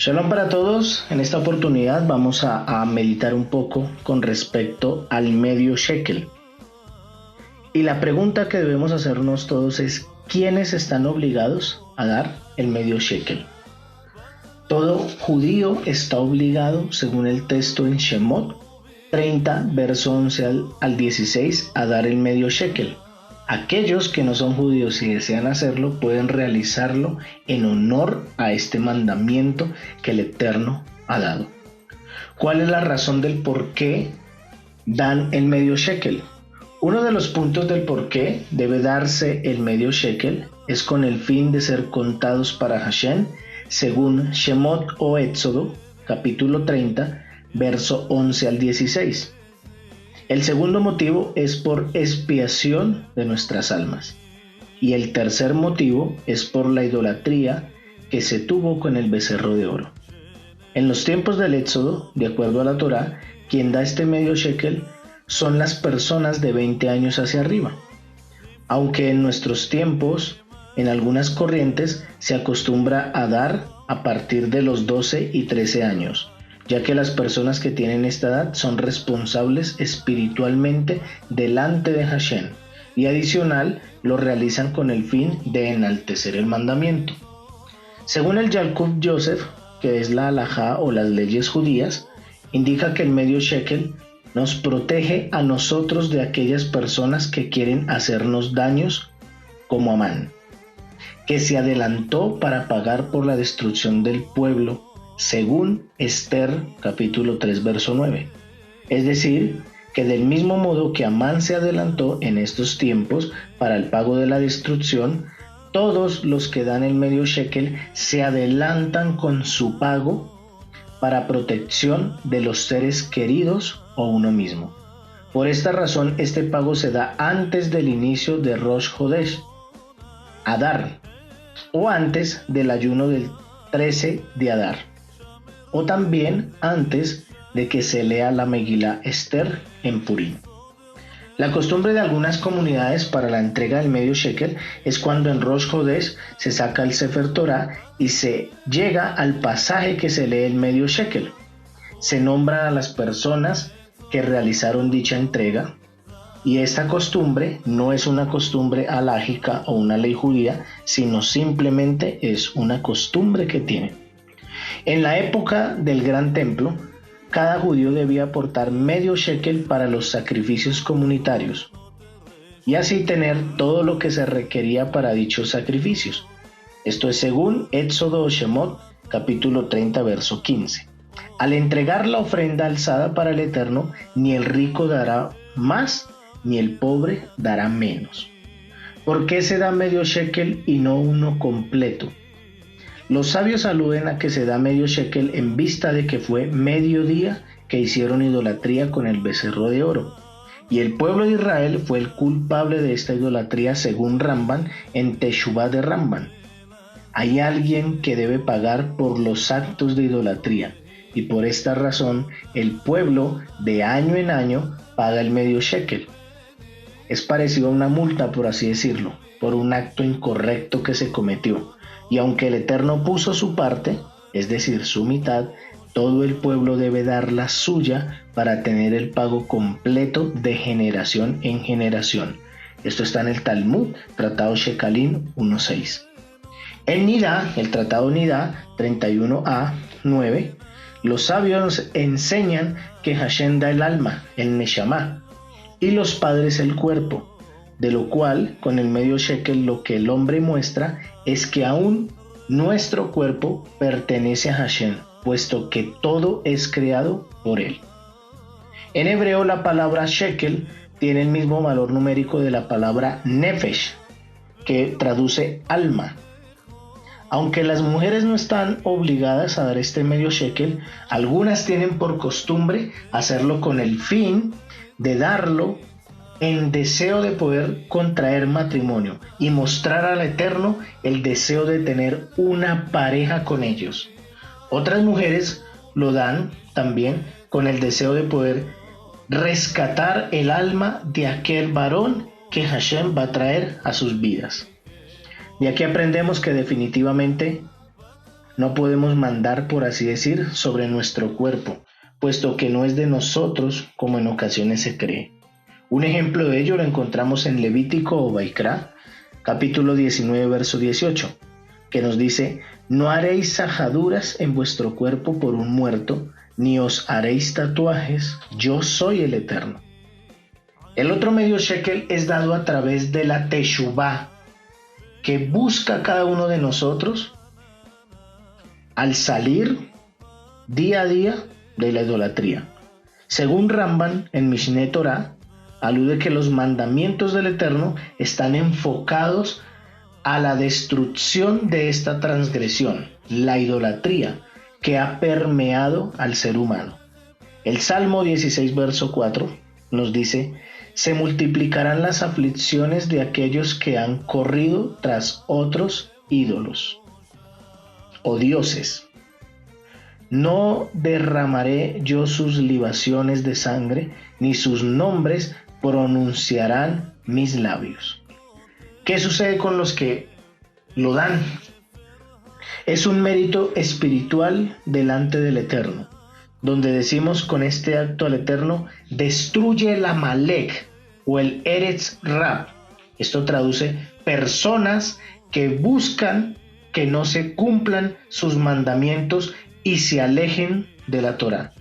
Shalom para todos. En esta oportunidad vamos a meditar un poco con respecto al medio shekel. Y la pregunta que debemos hacernos todos es: ¿quiénes están obligados a dar el medio shekel? Todo judío está obligado, según el texto en Shemot 30, verso 11 al 16, a dar el medio shekel. Aquellos que no son judíos y desean hacerlo pueden realizarlo en honor a este mandamiento que el Eterno ha dado. ¿Cuál es la razón del por qué dan el medio shekel? Uno de los puntos del por qué debe darse el medio shekel es con el fin de ser contados para Hashem, según Shemot o Éxodo, capítulo 30, verso 11 al 16. El segundo motivo es por expiación de nuestras almas. Y el tercer motivo es por la idolatría que se tuvo con el becerro de oro. En los tiempos del Éxodo, de acuerdo a la Torá, quien da este medio shekel son las personas de 20 años hacia arriba. Aunque en nuestros tiempos, en algunas corrientes, se acostumbra a dar a partir de los 12 y 13 años, ya que las personas que tienen esta edad son responsables espiritualmente delante de Hashem, y adicional lo realizan con el fin de enaltecer el mandamiento. Según el Yalkut Yosef, que es la halajá o las leyes judías, indica que el medio shekel nos protege a nosotros de aquellas personas que quieren hacernos daños, como Amán, que se adelantó para pagar por la destrucción del pueblo, según Esther capítulo 3 verso 9. Es decir, que del mismo modo que Amán se adelantó en estos tiempos para el pago de la destrucción, todos los que dan el medio shekel se adelantan con su pago para protección de los seres queridos o uno mismo. Por esta razón, este pago se da antes del inicio de Rosh Hodesh, Adar, o antes del ayuno del 13 de Adar, o también antes de que se lea la Megilá Esther en Purim. La costumbre de algunas comunidades para la entrega del medio shekel es cuando en Rosh Hodesh se saca el Sefer Torah y se llega al pasaje que se lee el medio shekel. Se nombran a las personas que realizaron dicha entrega, y esta costumbre no es una costumbre halágica o una ley judía, sino simplemente es una costumbre que tienen. En la época del Gran Templo, cada judío debía aportar medio shekel para los sacrificios comunitarios y así tener todo lo que se requería para dichos sacrificios. Esto es según Éxodo o Shemot, capítulo 30, verso 15. Al entregar la ofrenda alzada para el Eterno, ni el rico dará más, ni el pobre dará menos. ¿Por qué se da medio shekel y no uno completo? Los sabios aluden a que se da medio shekel en vista de que fue medio día que hicieron idolatría con el becerro de oro, y el pueblo de Israel fue el culpable de esta idolatría según Ramban en Teshuvá de Ramban. Hay alguien que debe pagar por los actos de idolatría, y por esta razón el pueblo de año en año paga el medio shekel. Es parecido a una multa, por así decirlo, por un acto incorrecto que se cometió. Y aunque el Eterno puso su parte, es decir, su mitad, todo el pueblo debe dar la suya para tener el pago completo de generación en generación. Esto está en el Talmud, Tratado Shekalim 1.6. En Nidá, el Tratado Nidá 31a 9, los sabios enseñan que Hashem da el alma, el Neshama, y los padres el cuerpo, de lo cual, con el medio shekel, lo que el hombre muestra es que aún nuestro cuerpo pertenece a Hashem, puesto que todo es creado por él. En hebreo, la palabra shekel tiene el mismo valor numérico de la palabra nefesh, que traduce alma. Aunque las mujeres no están obligadas a dar este medio shekel, algunas tienen por costumbre hacerlo con el fin de darlo en deseo de poder contraer matrimonio y mostrar al Eterno el deseo de tener una pareja con ellos. Otras mujeres lo dan también con el deseo de poder rescatar el alma de aquel varón que Hashem va a traer a sus vidas. De aquí aprendemos que definitivamente No podemos mandar, por así decir, sobre nuestro cuerpo, puesto que no es de nosotros como en ocasiones se cree. Un ejemplo de ello lo encontramos en Levítico o Baikra, capítulo 19, verso 18, que nos dice: no haréis sajaduras en vuestro cuerpo por un muerto, ni os haréis tatuajes, yo soy el Eterno. El otro medio shekel es dado a través de la teshuvá, que busca cada uno de nosotros al salir día a día de la idolatría. Según Ramban en Mishneh Torah, alude que los mandamientos del Eterno están enfocados a la destrucción de esta transgresión, la idolatría, que ha permeado al ser humano. El Salmo 16, verso 4 nos dice: se multiplicarán las aflicciones de aquellos que han corrido tras otros ídolos o dioses. No derramaré yo sus libaciones de sangre, ni sus nombres pronunciarán mis labios. ¿Qué sucede con los que lo dan? Es un mérito espiritual delante del Eterno, donde decimos con este acto al Eterno: destruye el Amalek o el Eretz Rab. Esto traduce personas que buscan que no se cumplan sus mandamientos y se alejen de la Torá,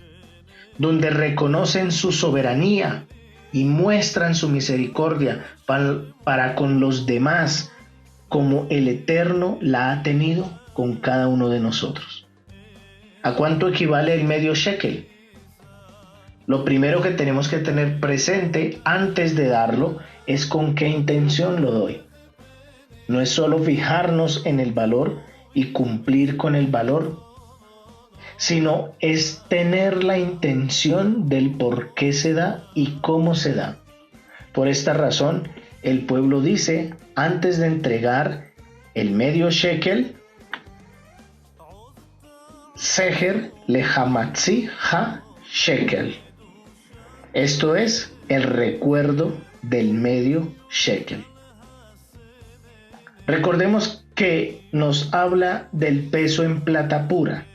donde reconocen su soberanía y muestran su misericordia para con los demás, como el Eterno la ha tenido con cada uno de nosotros. ¿A cuánto equivale el medio shekel? Lo primero que tenemos que tener presente antes de darlo es con qué intención lo doy. No es solo fijarnos en el valor y cumplir con el valor, sino es tener la intención del por qué se da y cómo se da. Por esta razón, el pueblo dice, antes de entregar el medio shekel: Seher lehamatzi ha shekel. Esto es el recuerdo del medio shekel. Recordemos que nos habla del peso en plata pura.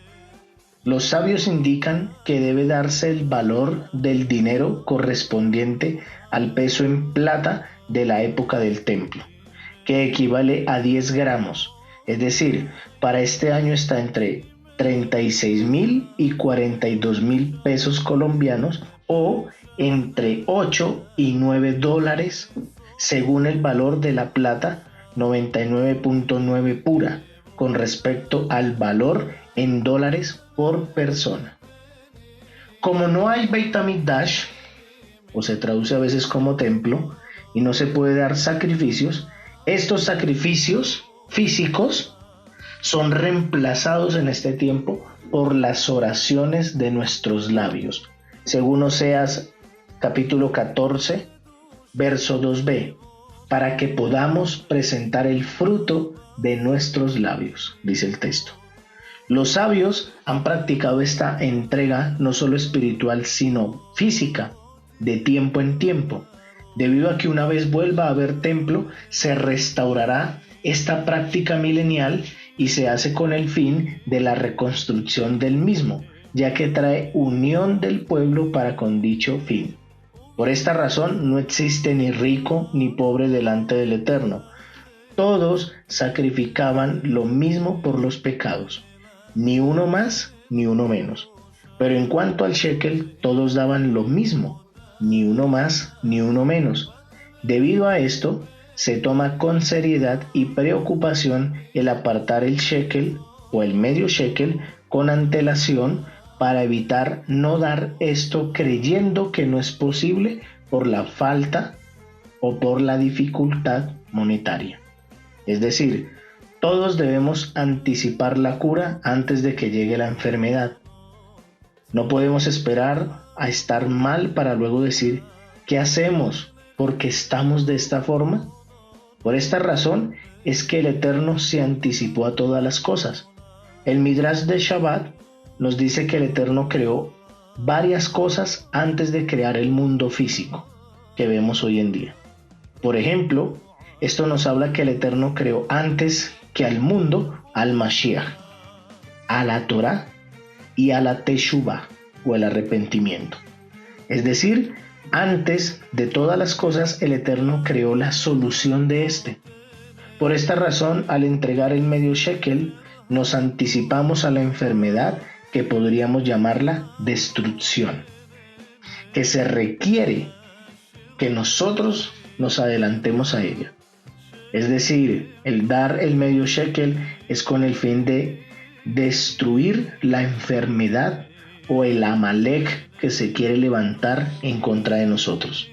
Los sabios indican que debe darse el valor del dinero correspondiente al peso en plata de la época del templo, que equivale a 10 gramos. Es decir, para este año está entre 36.000 y 42.000 pesos colombianos, o entre 8 y 9 dólares, según el valor de la plata 99.9 pura, con respecto al valor en dólares por persona. Como no hay Beit HaMikdash, o se traduce a veces como templo, y no se puede dar sacrificios, estos sacrificios físicos son reemplazados en este tiempo por las oraciones de nuestros labios, según Oseas capítulo 14, verso 2b, para que podamos presentar el fruto de nuestros labios, dice el texto. Los sabios han practicado esta entrega no solo espiritual, sino física, de tiempo en tiempo. Debido a que una vez vuelva a haber templo, se restaurará esta práctica milenial y se hace con el fin de la reconstrucción del mismo, ya que trae unión del pueblo para con dicho fin. Por esta razón no existe ni rico ni pobre delante del Eterno. Todos sacrificaban lo mismo por los pecados, ni uno más ni uno menos. Pero en cuanto al shekel, todos daban lo mismo, ni uno más ni uno menos. Debido a esto, se toma con seriedad y preocupación el apartar el shekel o el medio shekel con antelación, para evitar no dar esto creyendo que no es posible por la falta o por la dificultad monetaria. Es decir, todos debemos anticipar la cura antes de que llegue la enfermedad. No podemos esperar a estar mal para luego decir: ¿qué hacemos? ¿Por qué estamos de esta forma? Por esta razón es que el Eterno se anticipó a todas las cosas. El Midrash de Shabbat nos dice que el Eterno creó varias cosas antes de crear el mundo físico que vemos hoy en día. Por ejemplo, esto nos habla que el Eterno creó antes que al mundo al Mashiach. a la Torá y a la Teshuvah, o el arrepentimiento. Es decir, antes de todas las cosas, el Eterno creó la solución de este. Por esta razón, al entregar el medio shekel, nos anticipamos a la enfermedad que podríamos llamarla destrucción, que se requiere que nosotros nos adelantemos a ella. Es decir, el dar el medio shekel es con el fin de destruir la enfermedad o el Amalek que se quiere levantar en contra de nosotros.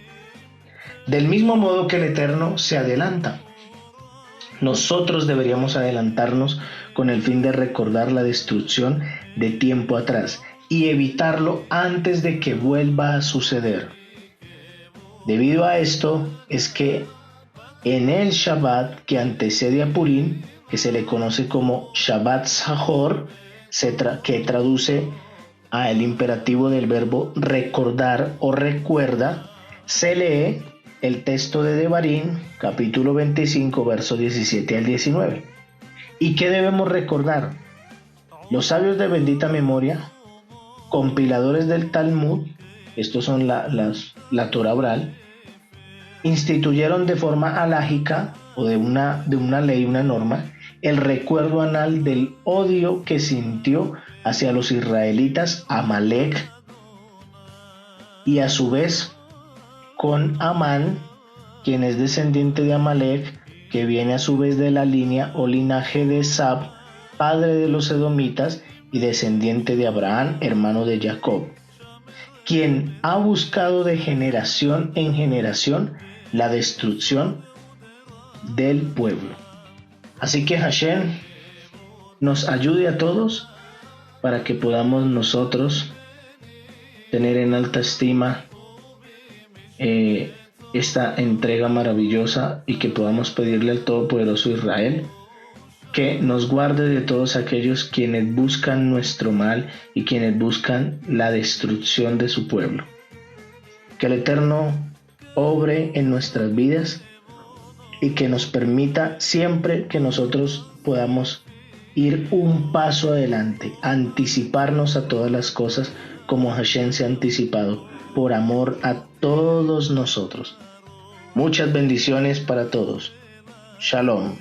Del mismo modo que el Eterno se adelanta, nosotros deberíamos adelantarnos con el fin de recordar la destrucción de tiempo atrás y evitarlo antes de que vuelva a suceder. Debido a esto es que en el Shabbat que antecede a Purim, que se le conoce como Shabbat Zahor, que traduce al imperativo del verbo recordar o recuerda, se lee el texto de Devarim, capítulo 25, versos 17 al 19. ¿Y qué debemos recordar? Los sabios de bendita memoria, compiladores del Talmud, estos son la Torá oral, instituyeron de forma alágica o de una ley, una norma, el recuerdo anal del odio que sintió hacia los israelitas Amalek y a su vez con Amán, quien es descendiente de Amalek, que viene a su vez de la línea o linaje de Sab, padre de los edomitas y descendiente de Abraham, hermano de Jacob, quien ha buscado de generación en generación la destrucción del pueblo. Así que Hashem nos ayude a todos para que podamos nosotros tener en alta estima esta entrega maravillosa y que podamos pedirle al Todopoderoso Israel que nos guarde de todos aquellos quienes buscan nuestro mal y quienes buscan la destrucción de su pueblo. Que el Eterno obre en nuestras vidas y que nos permita siempre que nosotros podamos ir un paso adelante, anticiparnos a todas las cosas como Hashem se ha anticipado, por amor a todos nosotros. Muchas bendiciones para todos. Shalom.